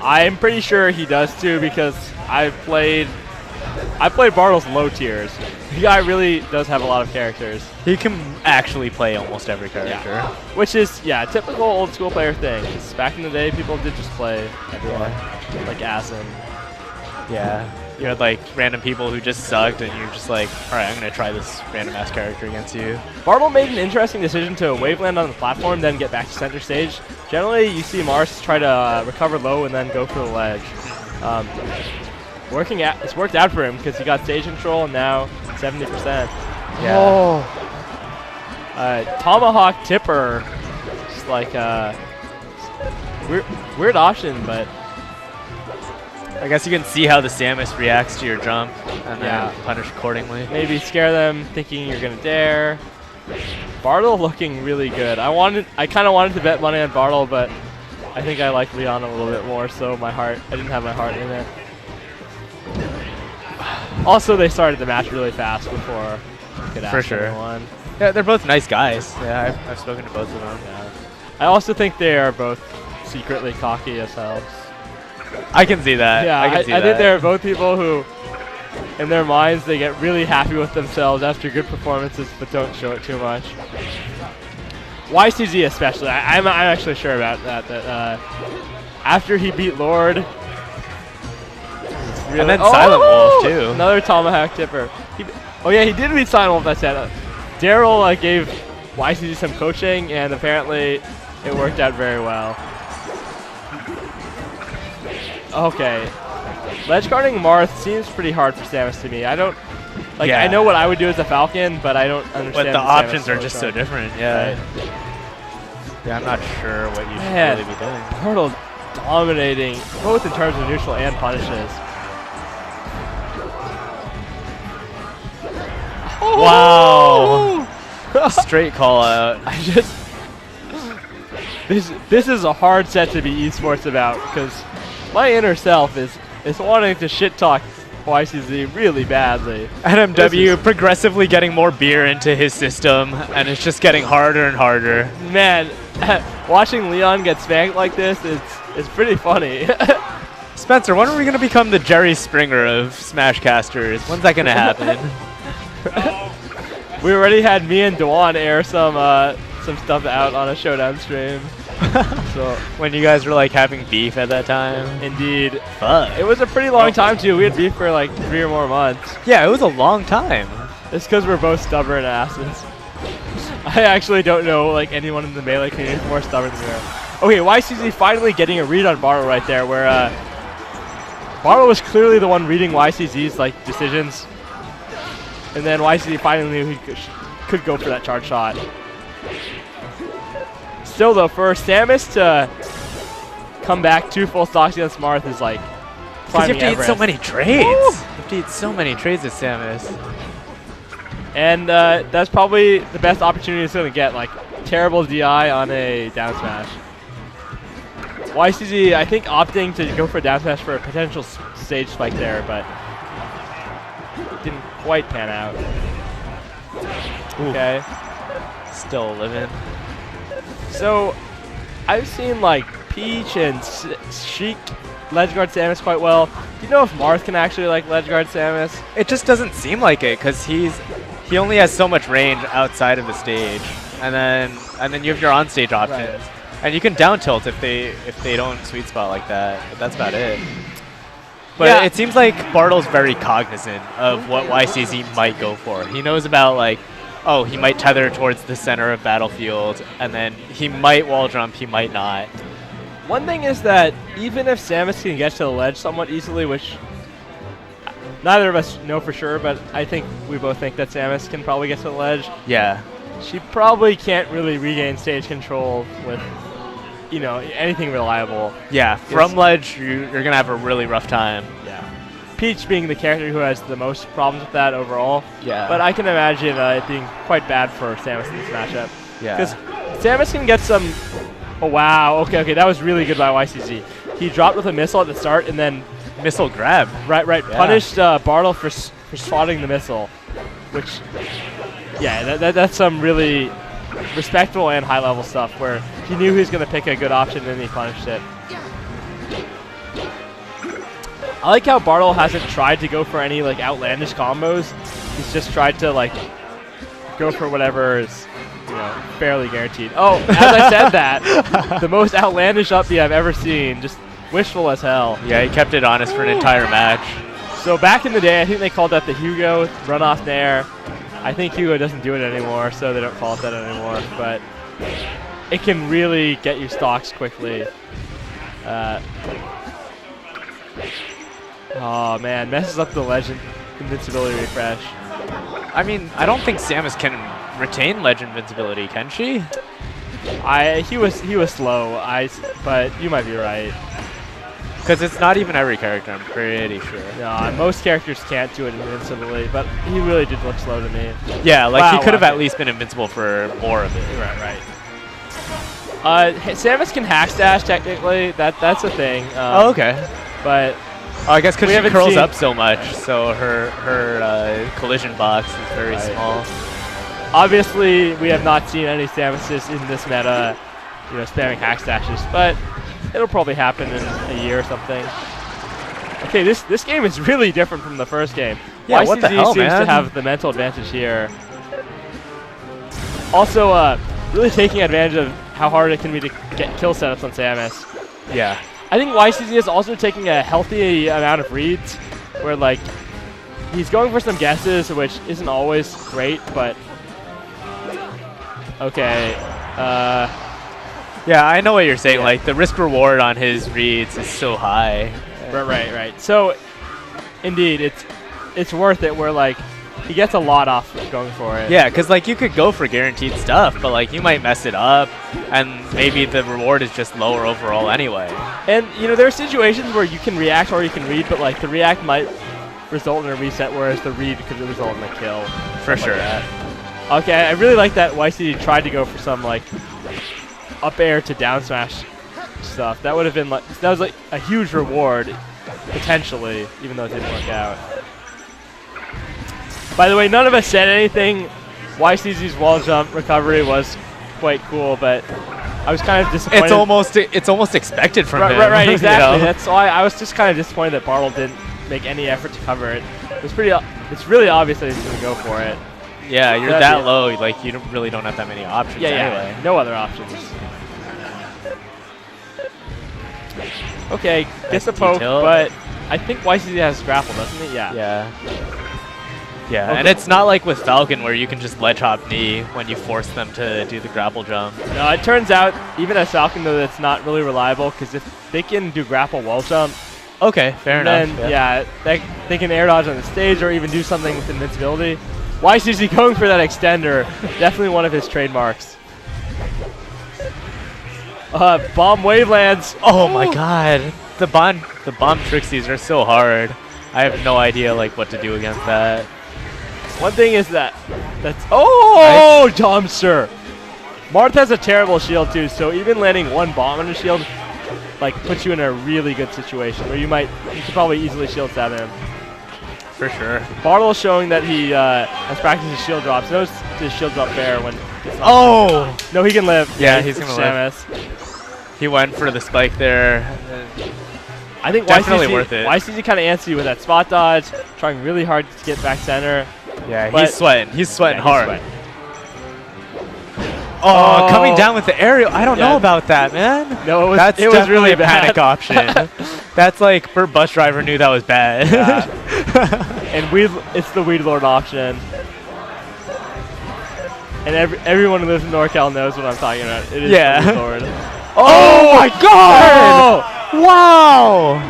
I'm pretty sure he does too because I played Bardull's low tiers. The guy really does have a lot of characters. He can actually play almost every character. Yeah. Which is, yeah, a typical old school player thing. 'Cause back in the day, people did just play everyone. Like Asin. Yeah. You had like random people who just sucked and you're just like, alright, I'm going to try this random ass character against you. Bardull made an interesting decision to waveland on the platform, then get back to center stage. Generally, you see Marth try to recover low and then go for the ledge. It's worked out for him because he got stage control and now 70%. Yeah. Oh. Tomahawk Tipper. Just like weird option, but I guess you can see how the Samus reacts to your jump and then punish accordingly. Maybe scare them thinking you're gonna dare. Bardull looking really good. I kind of wanted to bet money on Bardull, but I think I like Leon a little bit more, so I didn't have my heart in it. Also, they started the match really fast before I could ask anyone. Yeah, they're both nice guys. Yeah, I've spoken to both of them. Yeah. I also think they are both secretly cocky as hell. I can see that. Yeah, I think they're both people who, in their minds, they get really happy with themselves after good performances, but don't show it too much. YCZ especially, I'm actually sure about that. That after he beat Lord, really and then Silent Wolf too. Another Tomahawk Tipper. Oh yeah, he did beat Silent Wolf. That's it. Daryl gave YCZ some coaching, and apparently it worked out very well. Okay. Ledge guarding Marth seems pretty hard for Samus to me. I don't like. Yeah. I know what I would do as a Falcon, but I don't understand. But the options are just so different. Yeah. Right. Yeah, I'm not sure what you should really be doing. Bardull dominating both in terms of neutral and punishes. Wow. Straight call out. This is a hard set to be esports about because my inner self is wanting to shit talk YCZ really badly. NMW progressively getting more beer into his system, and it's just getting harder and harder. Man, watching Leon get spanked like this is pretty funny. Spencer, when are we going to become the Jerry Springer of Smash casters? When's that going to happen? We already had me and Dewan air some stuff out on a Showdown stream. So when you guys were like having beef at that time? Indeed. Fuck. It was a pretty long time too. We had beef for like 3 or more months. Yeah, it was a long time. It's because we're both stubborn asses. I actually don't know like anyone in the Melee community is more stubborn than we are. Okay, YCZ finally getting a read on Bardull right there, where Bardull was clearly the one reading YCZ's like decisions, and then YCZ finally knew he could go for that charge shot. Still though, for Samus to come back 2 full stocks against Marth is like climbing you have to Everest. eat so many trades. You have to eat so many trades with Samus. And that's probably the best opportunity he's going to get, like terrible DI on a down smash. YCZ, I think, opting to go for a down smash for a potential stage spike there, but it didn't quite pan out. Ooh. Okay. Still living. So, I've seen like Peach and Sheik ledge guard Samus quite well. Do you know if Marth can actually like ledge guard Samus? It just doesn't seem like it because he only has so much range outside of the stage, and then you have your on-stage options, right. And you can down tilt if they don't sweet spot like that. But that's about it. But yeah. it seems like Bardull's very cognizant of what YCZ might go for. He knows about like, oh, he might tether towards the center of battlefield, and then he might wall jump, he might not. One thing is that even if Samus can get to the ledge somewhat easily, which neither of us know for sure, but I think we both think that Samus can probably get to the ledge. Yeah. She probably can't really regain stage control with, you know, anything reliable. Yeah, from ledge, you're going to have a really rough time. Yeah. Peach being the character who has the most problems with that overall. Yeah. But I can imagine it being quite bad for Samus in this matchup. Yeah. Because Samus can get some... Oh, wow. Okay, that was really good by YCZ. He dropped with a missile at the start and then... Missile grab. Right. Yeah. Punished Bardull for spotting the missile. Which... Yeah, that's some really respectful and high-level stuff where he knew he was going to pick a good option and then he punished it. I like how Bardull hasn't tried to go for any like outlandish combos. He's just tried to like go for whatever is, you know, fairly guaranteed. Oh, as I said that, the most outlandish up B I've ever seen. Just wishful as hell. Yeah, he kept it honest for an entire match. So back in the day, I think they called that the Hugo runoff nair. I think Hugo doesn't do it anymore, so they don't call it that anymore. But it can really get you stocks quickly. Oh man, messes up the legend invincibility refresh. I mean, I don't think Samus can retain legend invincibility, can she? He was slow. But you might be right. Because it's not even every character, I'm pretty sure. No, most characters can't do it invincibly, but he really did look slow to me. Yeah, like Wow, he could have wow. at least been invincible for more of it. Right. Samus can hack dash technically. That's a thing. Oh, okay. But I guess because we she haven't curls seen- up so much, so her collision box is very small. obviously, we have not seen any Samuses in this meta, you know, spamming hack dashes, but it'll probably happen in a year or something. Okay, this game is really different from the first game. Yeah, YCZ what the hell, seems to man? have the mental advantage here. Also, really taking advantage of how hard it can be to get kill setups on Samus. Yeah. I think YCZ is also taking a healthy amount of reads, where like he's going for some guesses, which isn't always great, but okay. Yeah, I know what you're saying. Yeah. Like the risk reward on his reads is so high. Right. So, indeed, it's worth it. Where like he gets a lot off going for it. Yeah, because like you could go for guaranteed stuff, but like you might mess it up, and maybe the reward is just lower overall anyway. And you know there are situations where you can react or you can read, but like the react might result in a reset, whereas the read could result in a kill. For Something sure. Like that. Okay, I really like that YCD tried to go for some like up air to down smash stuff. That would have been like that was like a huge reward potentially, even though it didn't work out. By the way, none of us said anything. YCZ's wall jump recovery was quite cool, but I was kind of disappointed. It's almost expected from him. Right, exactly. You know? That's why I was just kind of disappointed that Bardull didn't make any effort to cover it. It's really obvious that he's going to go for it. Yeah, you're That'd that be- low. Like you really don't have that many options anyway. No other options. Okay, gets a Nice poke, detail. but I think YCZ has grapple, doesn't it? Yeah. Yeah, Okay. and it's not like with Falcon where you can just ledge hop knee when you force them to do the grapple jump. No, it turns out, even as Falcon, though, that's not really reliable, because if they can do grapple wall jump, Okay, fair then, enough. they can air dodge on the stage or even do something with invincibility. YCZ going for that extender, definitely one of his trademarks. Bomb wavelands. Oh my god, the bomb Trixies are so hard. I have no idea like what to do against that. One thing is that's dumpster. Marth has a terrible shield too, so even landing one bomb on a shield like puts you in a really good situation where you could probably easily shield stab him. For sure. Bardull showing that he has practiced his shield drops. Notice his shield drop Bair when Oh! no, he can live. Yeah, it's he's gonna live. Samus. He went for the spike there. I think Definitely worth it. YCZ kind of antsy with that spot dodge, trying really hard to get back center. Yeah, But- he's sweating. He's sweating Yeah, hard. he's sweating. Oh, Oh. coming down with the aerial. I don't Yeah. know about that, man. No, it was That's really a panic bad. option. That's like Burt Bus Driver knew that was bad. And it's the Weed Lord option. And everyone who lives in NorCal knows what I'm talking about. It is Yeah. the Weed Lord. Oh my god! Wow!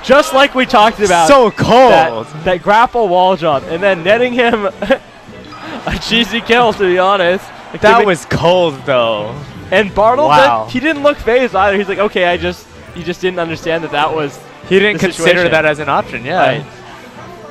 Just like we talked about. So cold. That grapple wall jump, and then netting him a cheesy kill, to be honest. That was cold though. And Bardull, Wow. he didn't look phased either. He's like, okay, he just didn't understand that was. He didn't the consider situation. that as an option, yeah. Right.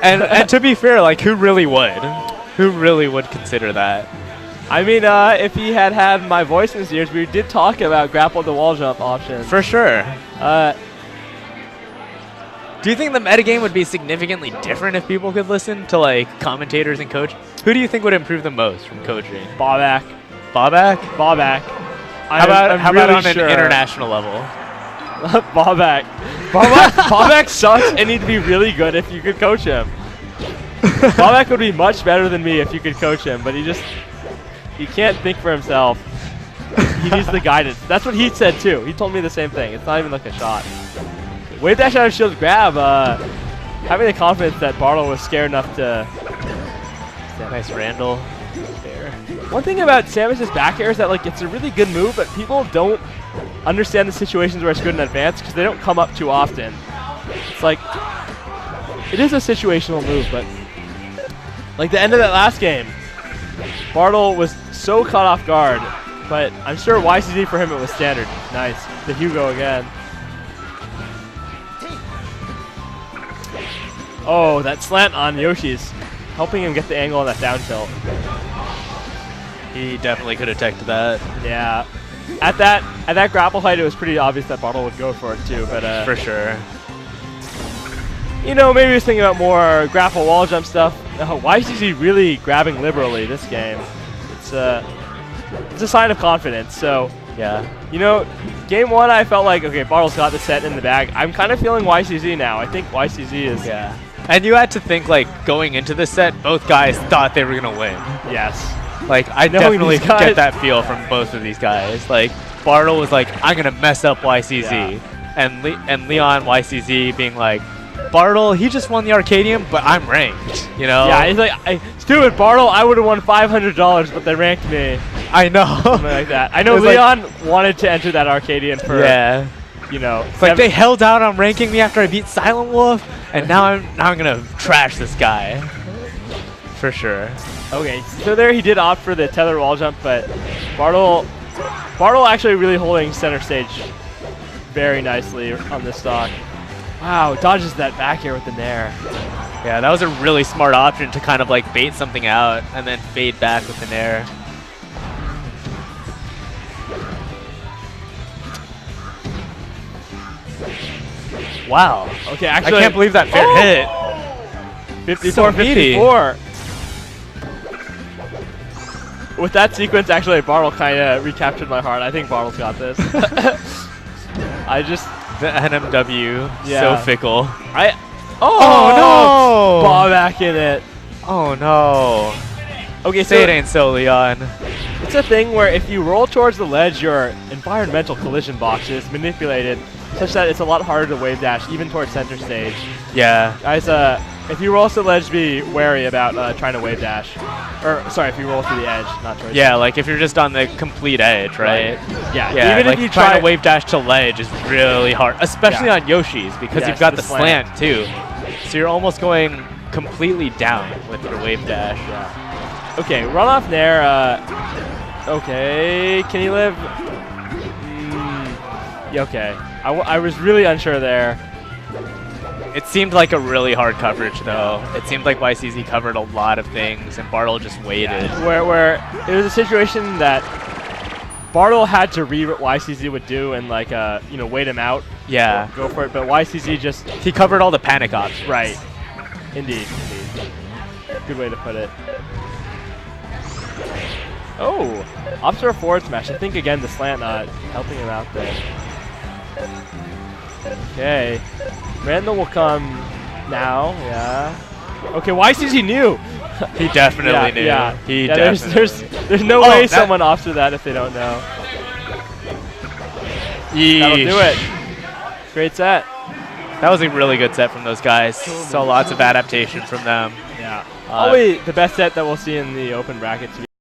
And to be fair, like who really would? Who really would consider that? I mean, if he had my voice in his ears, we did talk about grapple the wall jump option. For sure. Do you think the metagame would be significantly different if people could listen to like commentators and coach? Who do you think would improve the most from coaching? Ballback. Ballback? Ballback. How about on an international level? Ballback. Bobak sucks and he'd be really good if you could coach him. Bobak would be much better than me if you could coach him, but he can't think for himself. He needs the guidance. That's what he said too. He told me the same thing. It's not even like a shot. Wave dash out of shield grab. Having the confidence that Bardull was scared enough to. Nice Randall. Bair. One thing about Samus's back air is that like it's a really good move, but people don't understand the situations where it's good in advance because they don't come up too often. It's like it is a situational move, but like the end of that last game, Bardull was so caught off guard, but I'm sure YCZ for him it was standard. Nice. The Hugo again. Oh, that slant on Yoshi's helping him get the angle on that down tilt. He definitely could have teched that. Yeah. At that grapple height, it was pretty obvious that Bardull would go for it too, but for sure. You know, maybe he was thinking about more grapple wall jump stuff. YCZ really grabbing liberally this game. It's a sign of confidence. So yeah. You know, game one I felt like okay, Bardull's got the set in the bag. I'm kind of feeling YCZ now. I think YCZ is. Yeah. And you had to think like going into the set, both guys thought they were gonna win. Yes. Like I definitely get that feel from both of these guys. Like Bardull was like, I'm gonna mess up YCZ, yeah. and Leon YCZ being like, Bardull, he just won the Arcadium, but I'm ranked. You know? Yeah, he's like, stupid Bardull, I would have won $500, but they ranked me. I know. Something like that. I know Leon wanted to enter that Arcadian for. Yeah. You know, it's like they held out on ranking me after I beat Silent Wolf, and now I'm gonna trash this guy. For sure. Okay, so there he did opt for the tether wall jump, but Bardull actually really holding center stage very nicely on this stock. Wow, dodges that back air with the nair. Yeah, that was a really smart option to kind of like bait something out and then fade back with the nair. Wow. Okay, actually, I can't believe that fair hit. 54-54. With that sequence, actually, Bardull kind of recaptured my heart. I think Bardull's got this. The NMW, so fickle. Oh no! Ball back in it. Oh no. Okay, say it ain't so, Leon. It's a thing where if you roll towards the ledge, your environmental collision box is manipulated such that it's a lot harder to wave dash, even towards center stage. Yeah. Guys, if you roll to the ledge, be wary about trying to wave dash. Or, sorry, if you roll to the edge, not towards yeah, like if you're just on the complete edge, right? Yeah, even like if you trying to wave dash to ledge is really hard, especially on Yoshi's because you've got the slant too. So you're almost going completely down with your wave dash. Yeah. Okay, run off nair. Okay, can he live? Yeah, okay. I was really unsure there. It seemed like a really hard coverage, though. It seemed like YCZ covered a lot of things, and Bardull just waited. Yeah. Where it was a situation that Bardull had to read what YCZ would do and, like, you know, wait him out. Yeah. Go for it, but YCZ just... He covered all the panic options. Right. Indeed. Good way to put it. Oh! Opts a forward smash. I think, again, the slant helping him out there. Okay. Randall will come now, yeah. Okay, YCZ knew. He definitely knew. Yeah, he definitely. There's no way someone opts for that if they don't know. Yeesh. That'll do it. Great set. That was a really good set from those guys. Saw lots of adaptation from them. Yeah. Probably the best set that we'll see in the open bracket.